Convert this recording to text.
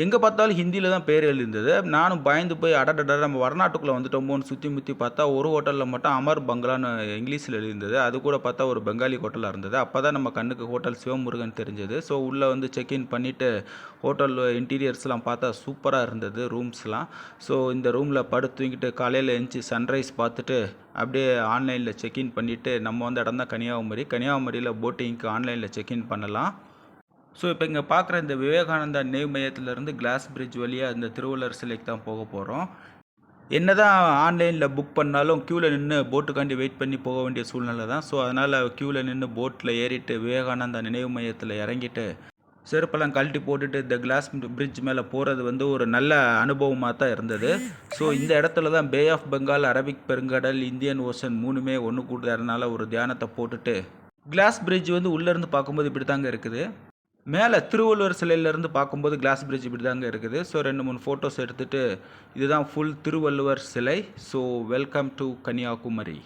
எங்கே பார்த்தாலும் ஹிந்தியில தான் பேர் எழுதியிருந்தது. நானும் பயந்து போய் அடடடா! நம்ம வடநாட்டுக்குள்ள வந்துட்டோமோன்னு சுத்தி முத்தி பார்த்தா, ஒரு ஹோட்டல்ல மட்டும் அமர் பங்களான்னு இங்கிலீஷ்ல எழுதியிருந்தது. அது கூட பார்த்தா ஒரு பெங்காலி ஹோட்டலா இருந்தது. அப்பதான் நம்ம கண்ணுக்கு ஹோட்டல் சிவமுருகன் தெரிஞ்சது. ஸோ உள்ள வந்து செக் இன் பண்ணிட்டு, ஹோட்டல் இன்டீரியர்ஸ்லாம் பார்த்தா சூப்பரா இருந்தது ரூம்ஸ்லாம். ஸோ இந்த ரூம்ல படுத்து தூங்கிட்டு காலையில எந்திச்சு சன்ரைஸ் பார்த்துட்டு, அப்படியே ஆன்லைன்ல செக் இன் பண்ணிட்டு, நம்ம வந்த இடம் தான் கன்னியாகுமரி. கன்னியாகுமரியில போட்டிங்க்கு ஆன்லைன்ல செக் இன் பண்ணலாம். ஸோ இப்போ இங்கே பார்க்குற இந்த விவேகானந்தா நினைவு மையத்திலேருந்து கிளாஸ் பிரிட்ஜ் வழியாக இந்த திருவள்ளுவர் சிலைக்கு தான் போக போகிறோம். என்னதான் ஆன்லைனில் புக் பண்ணாலும் க்யூவில் நின்று போட்டுக்காண்டி வெயிட் பண்ணி போக வேண்டிய சூழ்நிலை தான். ஸோ அதனால் க்யூவில் நின்று போட்டில் ஏறிட்டு விவேகானந்தா நினைவு மையத்தில் இறங்கிட்டு செருப்பெல்லாம் கழட்டி போட்டுட்டு இந்த கிளாஸ் பிரிட்ஜ் மேலே போகிறது வந்து ஒரு நல்ல அனுபவமாக தான் இருந்தது. ஸோ இந்த இடத்துல தான் பே ஆஃப் பெங்கால், அரபிக் பெருங்கடல், இந்தியன் ஓஷன் மூணுமே ஒன்று கூடுறதுனால ஒரு தியானத்தை போட்டுட்டு கிளாஸ் பிரிட்ஜ் வந்து உள்ளேருந்து பார்க்கும்போது இப்படி தாங்க இருக்குது. மேலே திருவள்ளுவர் சிலையிலேருந்து பார்க்கும்போது கிளாஸ் பிரிட்ஜ் இப்படி தாங்க இருக்குது. ஸோ 2, 3 ஃபோட்டோஸ் எடுத்துகிட்டு இதுதான் ஃபுல் திருவள்ளுவர் சிலை. So welcome to Kanyakumari.